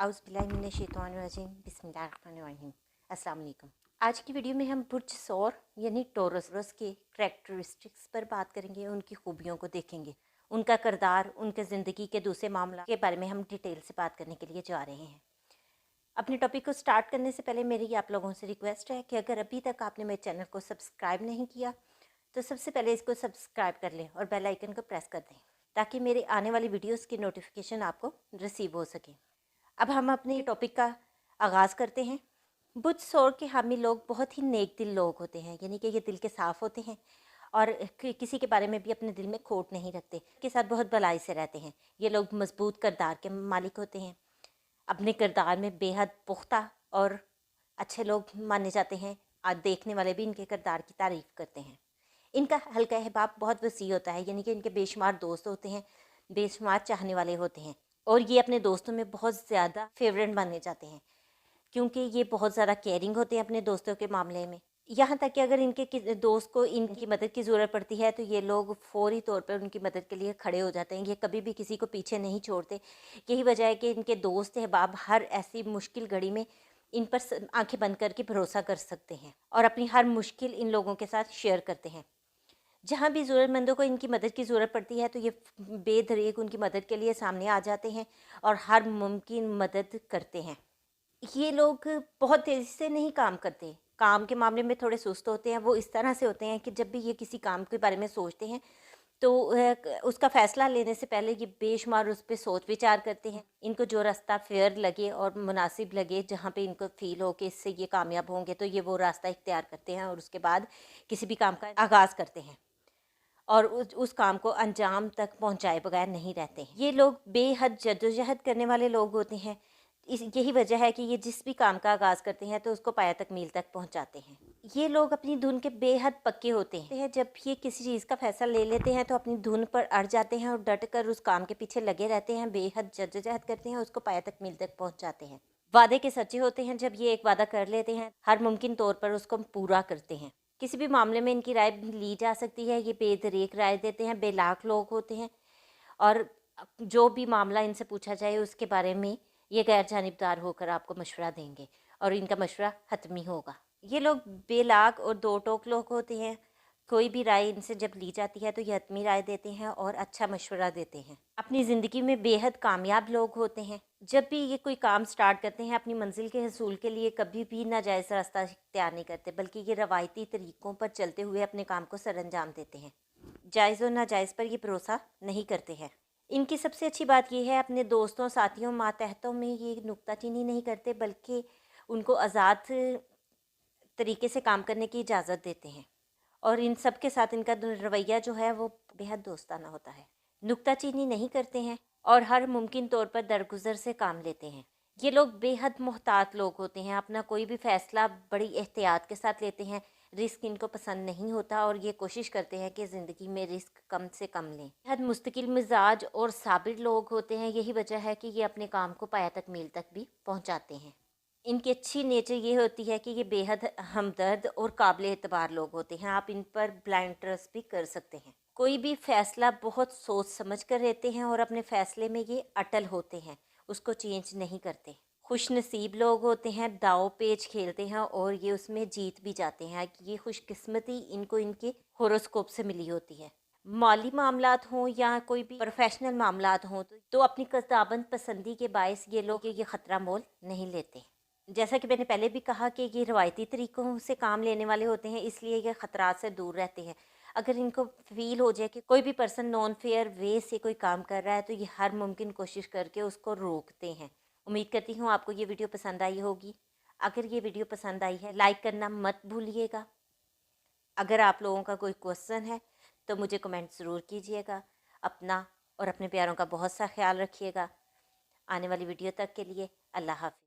औज़ुबिल्लाहिमिनश्शैतानिर्रजीम बिस्मिल्लाहिर्रहमानिर्रहीम। अस्सलाम वालेकुम। आज की वीडियो में हम बुर्ज सौर यानी टॉरस के करैक्टरिस्टिक्स पर बात करेंगे, उनकी खूबियों को देखेंगे, उनका किरदार, उनके ज़िंदगी के दूसरे मामला के बारे में हम डिटेल से बात करने के लिए जा रहे हैं। अपने टॉपिक को स्टार्ट करने से पहले मेरी आप लोगों से रिक्वेस्ट है कि अगर अभी तक आपने मेरे चैनल को सब्सक्राइब नहीं किया तो सबसे पहले इसको सब्सक्राइब कर लें और बेल आइकन को प्रेस कर दें ताकि मेरे आने वाली वीडियोस की नोटिफिकेशन आपको रिसीव हो सके। अब हम अपने टॉपिक का आगाज़ करते हैं। बुर्ज सौर के हामी लोग बहुत ही नेक दिल लोग होते हैं, यानी कि ये दिल के साफ़ होते हैं और किसी के बारे में भी अपने दिल में खोट नहीं रखते, के साथ बहुत भलाई से रहते हैं। ये लोग मजबूत किरदार के मालिक होते हैं, अपने किरदार में बेहद पुख्ता और अच्छे लोग माने जाते हैं। आज देखने वाले भी इनके किरदार की तारीफ़ करते हैं। इनका हल्का अहबाब बहुत वसी होता है, यानी कि इनके बेशुमार दोस्त होते हैं, बेशुमार चाहने वाले होते हैं और ये अपने दोस्तों में बहुत ज़्यादा फेवरेट माने जाते हैं क्योंकि ये बहुत ज़्यादा केयरिंग होते हैं अपने दोस्तों के मामले में। यहाँ तक कि अगर इनके दोस्त को इनकी मदद की ज़रूरत पड़ती है तो ये लोग फौरी तौर पर उनकी मदद के लिए खड़े हो जाते हैं। ये कभी भी किसी को पीछे नहीं छोड़ते। यही वजह है कि इनके दोस्त अहबाब हर ऐसी मुश्किल घड़ी में इन पर आंखें बंद करके भरोसा कर सकते हैं और अपनी हर मुश्किल इन लोगों के साथ शेयर करते हैं। जहाँ भी ज़रूरतमंदों को इनकी मदद की ज़रूरत पड़ती है तो ये बेदरीक उनकी मदद के लिए सामने आ जाते हैं और हर मुमकिन मदद करते हैं। ये लोग बहुत तेज़ी से नहीं काम करते, काम के मामले में थोड़े सुस्त होते हैं। वो इस तरह से होते हैं कि जब भी ये किसी काम के बारे में सोचते हैं तो उसका फ़ैसला लेने से पहले ये बेशुमार उस पर सोच विचार करते हैं। इनको जो रास्ता फेयर लगे और मुनासिब लगे, जहाँ पे इनको फ़ील हो कि इससे ये कामयाब होंगे, तो ये वो रास्ता इख्तियार करते हैं और उसके बाद किसी भी काम का आगाज़ करते हैं और उस काम को अंजाम तक पहुंचाए बगैर नहीं रहते। ये लोग बेहद जद्दोजहद करने वाले लोग होते हैं। यही वजह है कि ये जिस भी काम का आगाज़ करते हैं तो उसको पाया तकमील तक पहुंचाते हैं। ये लोग अपनी धुन के बेहद पक्के होते हैं। जब ये किसी चीज़ का फैसला ले लेते हैं तो अपनी धुन पर अड़ जाते हैं और डट कर उस काम के पीछे लगे रहते हैं, बेहद जद्दोजहद करते हैं, उसको पाया तकमील तक पहुँचाते हैं। वादे के सच्चे होते हैं। जब ये एक वादा कर लेते हैं हर मुमकिन तौर पर उसको पूरा करते हैं। किसी भी मामले में इनकी राय ली जा सकती है। ये बेदरीक राय देते हैं, बेलाक लोग होते हैं और जो भी मामला इनसे पूछा जाए उसके बारे में ये गैर जानिबदार होकर आपको मशवरा देंगे और इनका मशवरा हतमी होगा। ये लोग बेलाक और दो टोक लोग होते हैं। कोई भी राय इनसे जब ली जाती है तो ये हतमी राय देते हैं और अच्छा मशवरा देते हैं। अपनी ज़िंदगी में बेहद कामयाब लोग होते हैं। जब भी ये कोई काम स्टार्ट करते हैं अपनी मंजिल के हसूल के लिए कभी भी नाजायज़ रास्ता इख्तियार नहीं करते, बल्कि ये रवायती तरीक़ों पर चलते हुए अपने काम को सरअंजाम देते हैं। जायज़ और नाजायज़ पर ये भरोसा नहीं करते हैं। इनकी सबसे अच्छी बात यह है अपने दोस्तों, साथियों, मातहतों में ये नुक्ताचीनी नहीं करते, बल्कि उनको आज़ाद तरीके से काम करने की इजाज़त देते हैं और इन सब के साथ इनका रवैया जो है वो बेहद दोस्ताना होता है। नुक्ताचीनी नहीं करते हैं और हर मुमकिन तौर पर दरगुजर से काम लेते हैं। ये लोग बेहद मोहतात लोग होते हैं। अपना कोई भी फ़ैसला बड़ी एहतियात के साथ लेते हैं। रिस्क इनको पसंद नहीं होता और ये कोशिश करते हैं कि ज़िंदगी में रिस्क कम से कम लें। बेहद मुस्तकिल मिजाज और साबिर लोग होते हैं। यही वजह है कि ये अपने काम को पाया तकमील तक भी पहुँचाते हैं। इनकी अच्छी नेचर ये होती है कि ये बेहद हमदर्द और काबिल एतबार लोग होते हैं। आप इन पर ब्लाइंड ट्रस्ट भी कर सकते हैं। कोई भी फ़ैसला बहुत सोच समझ कर लेते हैं और अपने फ़ैसले में ये अटल होते हैं, उसको चेंज नहीं करते। खुश नसीब लोग होते हैं, दाव पेच खेलते हैं और ये उसमें जीत भी जाते हैं। ये खुशकिस्मती इनको इनके होरोस्कोप से मिली होती है। माली मामलात हों या कोई भी प्रोफेशनल मामलात हों तो अपनी किताबंद पसंदी के बायस ये लोग ये ख़तरा मोल नहीं लेते। जैसा कि मैंने पहले भी कहा कि ये रवायती तरीक़ों से काम लेने वाले होते हैं, इसलिए ये ख़तरात से दूर रहते हैं। अगर इनको फ़ील हो जाए कि कोई भी पर्सन नॉन फेयर वे से कोई काम कर रहा है तो ये हर मुमकिन कोशिश करके उसको रोकते हैं। उम्मीद करती हूँ आपको ये वीडियो पसंद आई होगी। अगर ये वीडियो पसंद आई है लाइक करना मत भूलिएगा। अगर आप लोगों का कोई क्वेश्चन है तो मुझे कमेंट ज़रूर कीजिएगा। अपना और अपने प्यारों का बहुत सा ख्याल रखिएगा। आने वाली वीडियो तक के लिए अल्लाह हाफ़िज़।